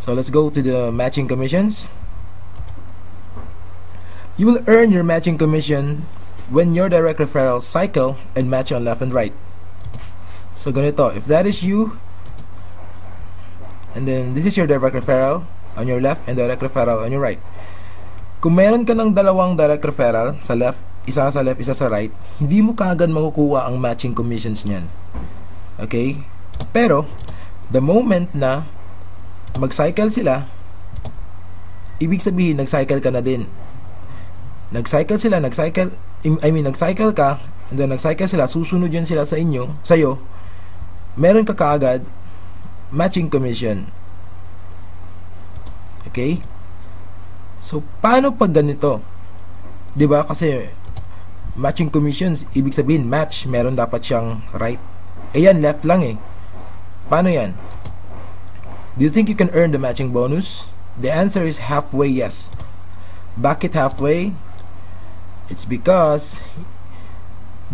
So let's go to the matching commissions. You will earn your matching commission when your direct referrals cycle and match on left and right. So ganito, if that is you, and then this is your direct referral on your left and direct referral on your right. Kung meron ka ng dalawang direct referral sa left, isa sa left, isa sa right, hindi mo kaagad makukuha ang matching commissions niyan. Okay? Pero the moment na mag-cycle sila, ibig sabihin nag-cycle ka na din. Nag-cycle sila, nag-cycle ka, and then nag-cycle sila, susunod yun sila sa inyo, sa'yo, meron ka kaagad matching commission. Okay? So, paano pag ganito? 'Di ba? Kasi matching commissions, ibig sabihin match, meron dapat siyang right. Ayan, left lang eh. Paano yan? Do you think you can earn the matching bonus? The answer is halfway yes. Bakit halfway? It's because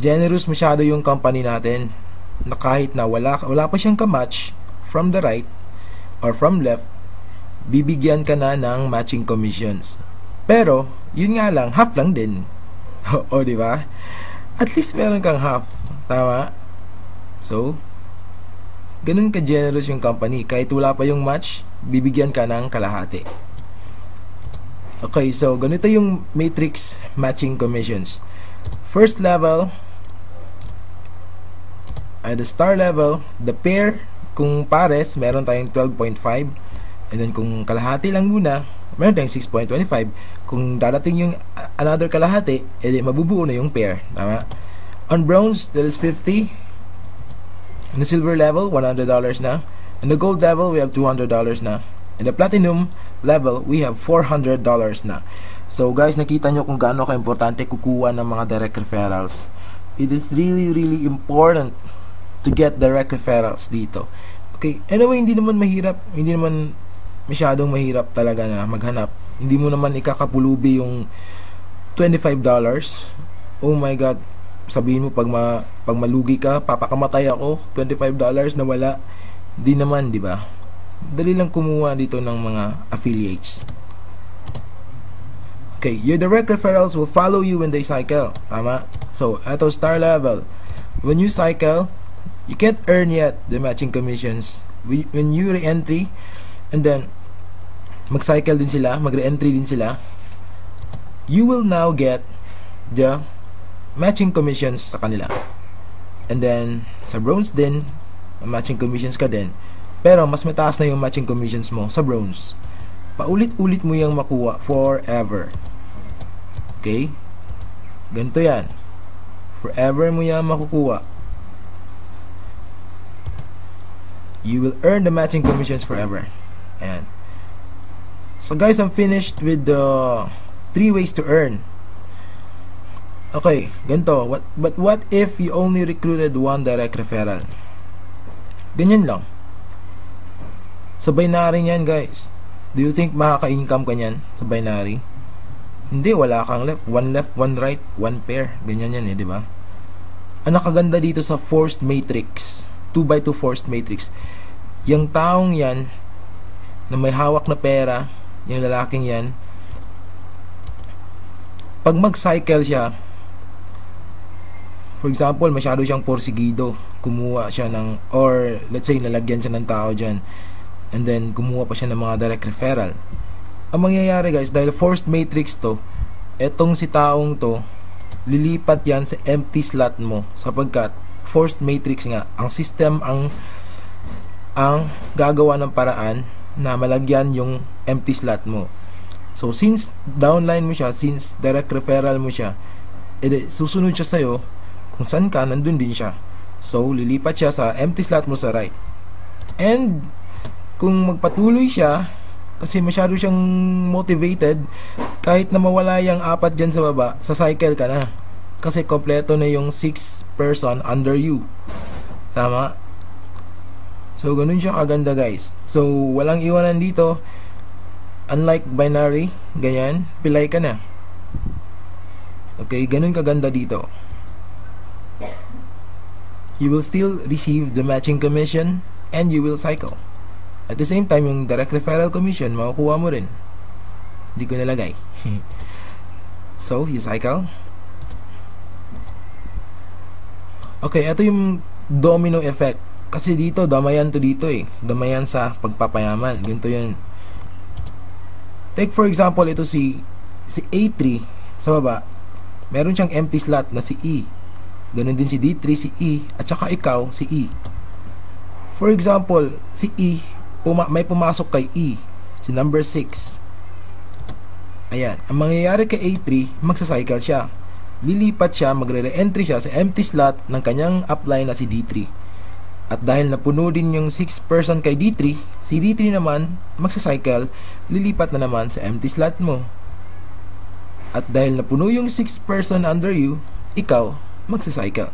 generous masyado yung company natin na kahit na wala pa siyang kamatch from the right or from left, bibigyan ka na ng matching commissions. Pero, yun nga lang, half lang din. O, di ba? At least meron kang half. Tama? So, ganun ka-generous yung company. Kahit wala pa yung match, bibigyan ka ng kalahati. Okay, so ganito yung matrix matching commissions. First level, at the star level, the pair, kung pares, meron tayong 12.5. And then kung kalahati lang muna, meron tayong 6.25. Kung darating yung another kalahati, edi mabubuo na yung pair. Tama? On bronze, that is 50. In the silver level, $100 na. In the gold level, we have $200 na. In the platinum level, we have $400 na. So guys, nakita nyo kung gaano ka-importante kukuha ng mga direct referrals. It is really important to get direct referrals dito. Okay, anyway, hindi naman mahirap, hindi naman masyadong mahirap talaga na maghanap. Hindi mo naman ikakapulubi yung $25. Oh my god, sabihin mo pag malugi ka, papakamatay ako, $25 na wala. Di naman, di ba? Dali lang kumuha dito ng mga affiliates. Okay, your direct referrals will follow you when they cycle. Tama? So, eto star level. When you cycle, you can't earn yet the matching commissions. When you re-entry, and then mag-cycle din sila, mag-re-entry din sila, you will now get the matching commissions sa kanila. And then, sa bronze din, matching commissions ka din. Pero, mas mataas na yung matching commissions mo sa bronze. Paulit-ulit mo yung makuha forever. Okay? Ganito yan. Forever mo yan makukuha. You will earn the matching commissions forever. Ayan. So guys, I'm finished with the 3 ways to earn. Okay, ganito. But what if you only recruited one direct referral? Ganyan lang. Sa binary yan, guys. Do you think makaka-income ka nyan sa binary? Hindi, wala kang left, one right, one pair. Ganyan yan eh, di ba? Ang nakaganda dito sa forced matrix, 2x2 forced matrix, yung taong yan na may hawak na pera, yung lalaking yan, pag mag-cycle siya, for example, masyado siyang porsigido, kumuha siya ng, or let's say nalagyan siya ng tao dyan, and then kumuha pa siya ng mga direct referral. Ang mangyayari guys, dahil forced matrix to, etong si taong to, lilipat yan sa empty slot mo, sapagkat forced matrix nga, ang system ang gagawa ng paraan na malagyan yung empty slot mo. So since downline mo siya, since direct referral mo siya, edi susunod siya sa'yo, kung saan ka, nandun din siya. So lilipat siya sa empty slot mo sa right. And kung magpatuloy siya, kasi masyado siyang motivated, kahit na mawala yung 4 dyan sa baba, sa cycle ka na. Kasi kompleto na yung 6 person under you. Tama? So, ganun siya kaganda guys. So, walang iwanan dito. Unlike binary, ganyan, pilay ka na. Okay, ganun kaganda dito. You will still receive the matching commission and you will cycle. At the same time, yung direct referral commission, makukuha mo rin. Hindi ko nalagay. So, you cycle. Okay, ito yung domino effect. Kasi dito, damayan to dito eh. Damayan sa pagpapayaman. Ganito yun. Take for example, ito si A3 sa baba. Meron siyang empty slot na si E. Ganun din si D3, si E. At saka ikaw, si E. For example, si E, may pumasok kay E. Si number 6. Ayan. Ang mangyayari kay A3, magsacycle siya. Lilipat siya, magre-re-entry siya sa empty slot ng kanyang upline na si D3. At dahil napuno din yung 6 person kay D3, si D3 naman, magsacycle, lilipat na naman sa empty slot mo. At dahil napuno yung 6 person under you, ikaw, magsacycle.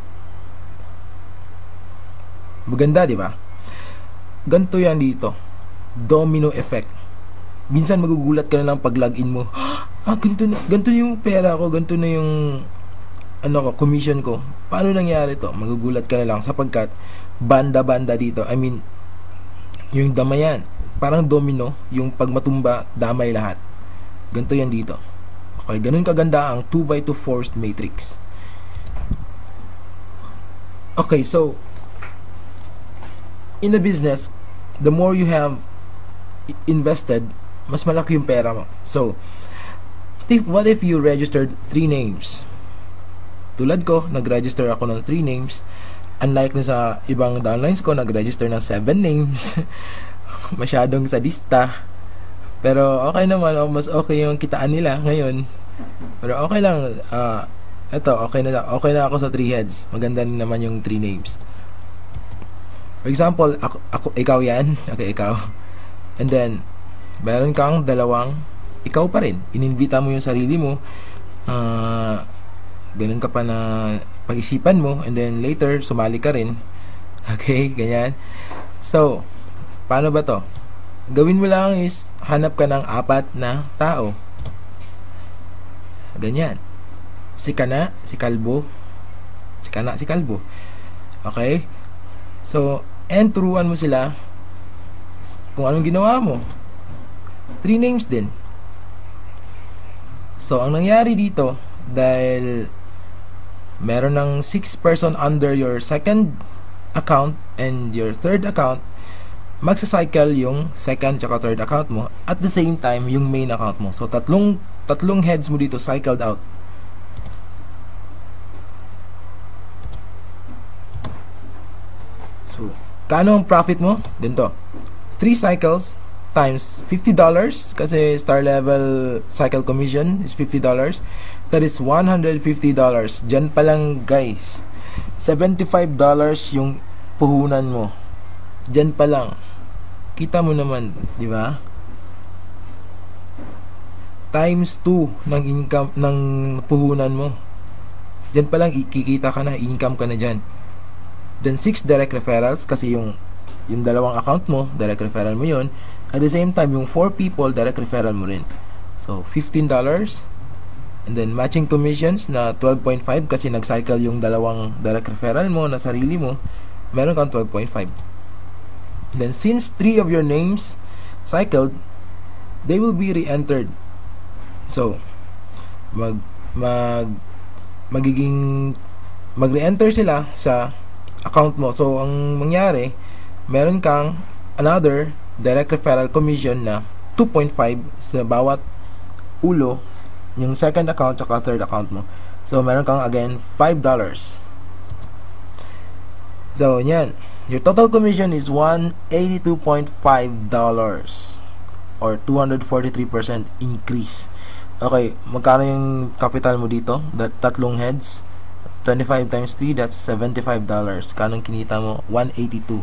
Maganda, di ba? Ganito yan dito. Domino effect. Minsan magugulat ka na lang pag login mo. Ganito yung pera ko, ganito na yung commission ko. Paano nangyari to? Magugulat ka na lang sapagkat banda-banda dito. I mean, yung damayan. Parang domino, yung pag matumba, damay lahat. Ganito yan dito. Okay, ganun kaganda ang 2x2 forced matrix. Okay, so in a business, the more you have invested, mas malaki yung pera mo. So, what if you registered 3 names? Tulad ko, nag-register ako ng 3 names. Unlike na sa ibang downlines ko, nag-register ng 7 names. Masyadong sadista. Pero okay naman, mas okay yung kitaan nila ngayon. Pero okay lang, okay na ako sa 3 heads. Maganda rin naman yung 3 names. For example, ikaw yan. Okay, ikaw. And then, meron kang dalawang, ikaw pa rin. Ininvita mo yung sarili mo. Ganun ka pa na pag-isipan mo. And then, later, sumali ka rin. Okay, ganyan. So, paano ba to? Gawin mo lang is, hanap ka ng 4 na tao. Ganyan. Si Kana, si Kalbo. Si Kana, si Kalbo. Okay? So, and turuan mo sila kung anong ginawa mo. 3 names din. So, ang nangyari dito, dahil meron ng 6 person under your second account and your third account, magsacycle yung second tsaka third account mo at the same time yung main account mo. So, tatlong heads mo dito cycled out. So, kano ang profit mo? Ganito. 3 cycles times $50 kasi star level cycle commission is $50. That is $150. Diyan pa lang, guys. $75 yung puhunan mo. Diyan pa lang. Kita mo naman, di ba? Times 2 ng income ng puhunan mo. Diyan pa lang ikikita ka na, income ka na diyan. Then 6 direct referrals kasi yung dalawang account mo, direct referral mo yun. At the same time, yung 4 people, direct referral mo rin. So, $15. And then, matching commissions na 12.5 kasi nag-cycle yung dalawang direct referral mo na sarili mo, meron kang 12.5. Then, since 3 of your names cycled, they will be re-entered. So, mag-re-enter sila sa account mo. So, ang mangyari, meron kang another direct referral commission na 2.5 sa bawat ulo yung second account at third account mo. So, meron kang again $5. So, yan. Your total commission is $182.5 or 243% increase. Okay, magkano yung capital mo dito? Tatlong heads. 25 times 3, that's $75. Kanong kinita mo? 182.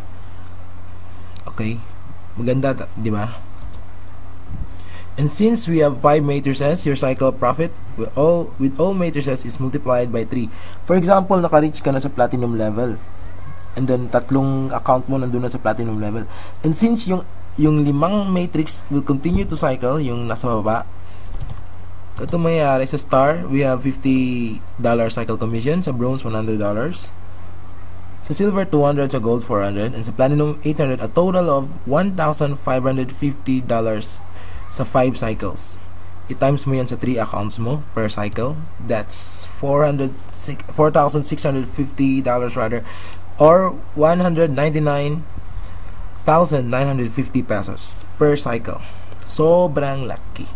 Okay? Maganda, di ba? And since we have 5 matrices, your cycle profit with all matrices is multiplied by 3. For example, naka-reach ka na sa platinum level. And then, tatlong account mo nandun na sa platinum level. And since yung 5 matrix will continue to cycle, yung nasa baba, ito mayayari sa star, we have $50 cycle commission. Sa bronze, $100. Sa silver, 200. Sa gold, 400. And sa platinum, 800. A total of $1,550 sa 5 cycles. I-times mo yan sa 3 accounts mo per cycle. That's $4,650 rather, or 199,950 pesos per cycle. Sobrang lucky.